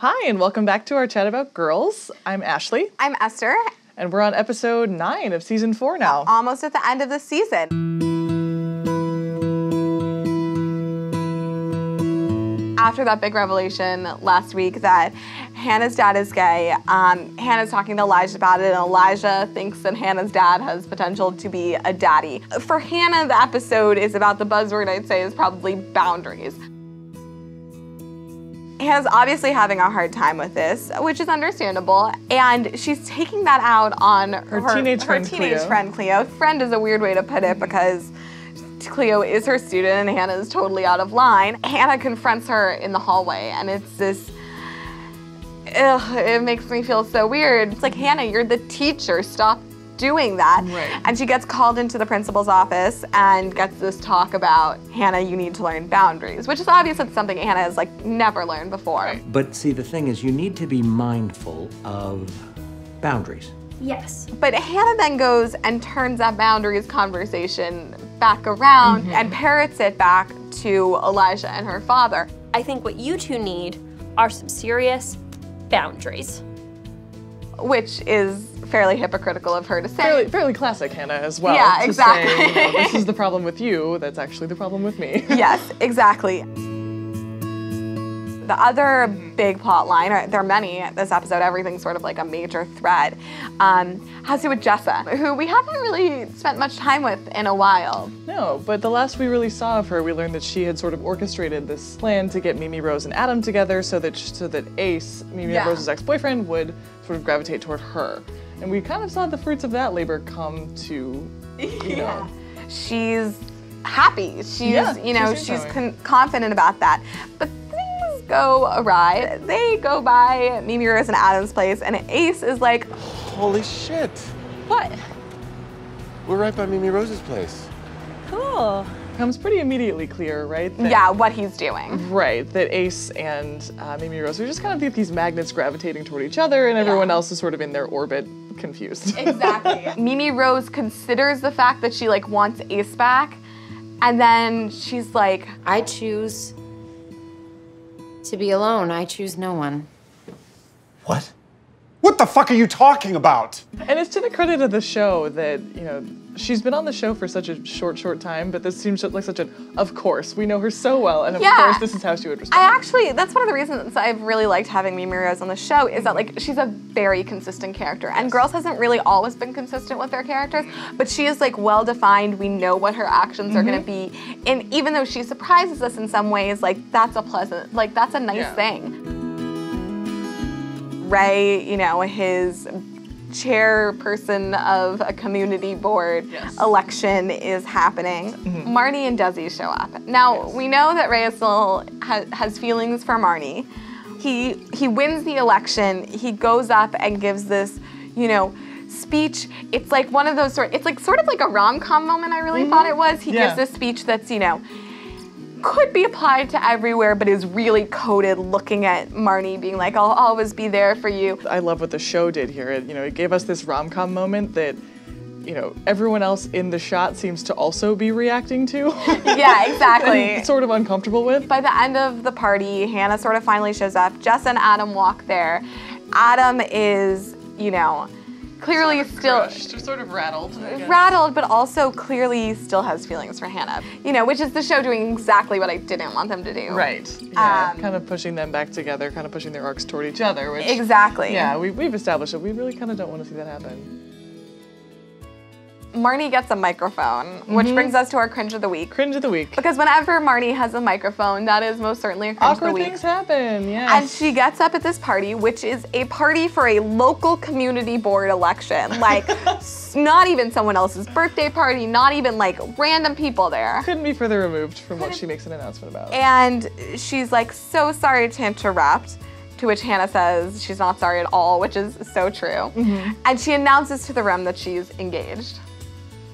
Hi, and welcome back to our chat about girls. I'm Ashley. I'm Esther. And we're on episode 9 of season 4 now. Almost at the end of the season. After that big revelation last week that Hannah's dad is gay, Hannah's talking to Elijah about it, and Elijah thinks that Hannah's dad has potential to be a daddy. For Hannah, the episode is about the buzzword I'd say is probably boundaries. Hannah's obviously having a hard time with this, which is understandable, and she's taking that out on her teenage friend Cleo. Friend is a weird way to put it because Cleo is her student and Hannah is totally out of line. Hannah confronts her in the hallway, and it's this, it makes me feel so weird. It's like, Hannah, you're the teacher, stop doing that. Right. And she gets called into the principal's office and gets this talk about, Hannah, you need to learn boundaries, which is obviously something Hannah has never learned before. Right. But see, the thing is, you need to be mindful of boundaries. Yes. But Hannah then goes and turns that boundaries conversation back around and parrots it back to Elijah and her father. I think what you two need are some serious boundaries. Which is fairly hypocritical of her to say. Fairly classic Hannah as well. Yeah, to exactly. Say, this is the problem with you, that's actually the problem with me. Yes, exactly. The other big plot line, or there are many in this episode, everything's sort of like a major thread, has to do with Jessa, who we haven't really spent much time with in a while. No, but the last we really saw of her, we learned that she had sort of orchestrated this plan to get Mimi, Rose, and Adam together so that Ace, Mimi and Rose's ex-boyfriend, would sort of gravitate toward her. And we kind of saw the fruits of that labor come to, you know. She's happy. She's confident about that. But things go awry. They go by Mimi, Rose, and Adam's place, and Ace is like, holy shit. What? We're right by Mimi Rose's place. Cool. Becomes pretty immediately clear, right? Yeah, what he's doing. Right, that Ace and Mimi Rose are just kind of these magnets gravitating toward each other, and everyone else is sort of in their orbit, confused. Exactly. Mimi Rose considers the fact that she wants Ace back, and then she's like, I choose to be alone. I choose no one. What? What the fuck are you talking about? And it's to the credit of the show that, she's been on the show for such a short time, but this seems like such of course, we know her so well, and of course this is how she would respond. That's one of the reasons I've really liked having Mimi Rose on the show, is that she's a very consistent character, and Girls hasn't really always been consistent with their characters, but she is well defined, we know what her actions are gonna be, and even though she surprises us in some ways, that's a pleasant, that's a nice thing. Ray, his chairperson of a community board election is happening. Marnie and Desi show up. Now, we know that Ray still has feelings for Marnie. He wins the election. He goes up and gives this, speech. It's one of those sort of like a rom-com moment, I really thought it was. He gives this speech that's, could be applied to everywhere, but is really coded looking at Marnie being like, I'll always be there for you. I love what the show did here. It gave us this rom-com moment that, everyone else in the shot seems to also be reacting to. Yeah, exactly. And sort of uncomfortable with. By the end of the party, Hannah sort of finally shows up. Jess and Adam walk there. Adam is, clearly still crushed, sort of rattled, but also clearly still has feelings for Hannah. Which is the show doing exactly what I didn't want them to do. Right. Yeah. Kind of pushing them back together, kind of pushing their arcs toward each other. Which, exactly. Yeah, we've established that we really kind of don't want to see that happen. Marnie gets a microphone, which brings us to our cringe of the week. Cringe of the week. Because whenever Marnie has a microphone, that is most certainly a cringe of the week. Awkward things happen, yes. And she gets up at this party, which is a party for a local community board election. Not even someone else's birthday party, not even random people there. Couldn't be further removed from what she makes an announcement about. And she's so sorry to interrupt. To which Hannah says she's not sorry at all, which is so true. And she announces to the room that she's engaged.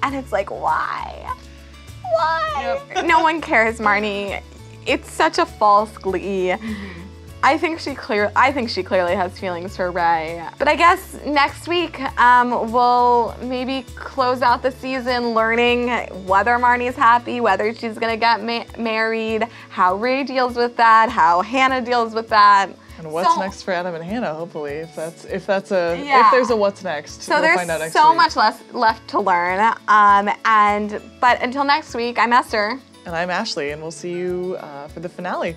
And it's why? Why? Yep. No one cares, Marnie. It's such a false glee. I think she clearly has feelings for Ray. But I guess next week we'll maybe close out the season learning whether Marnie's happy, whether she's gonna get married, how Ray deals with that, how Hannah deals with that. And what's next for Adam and Hannah? Hopefully, if there's a what's next. So we'll find out next there's so week. much left to learn. But until next week, I'm Esther. And I'm Ashley, and we'll see you for the finale.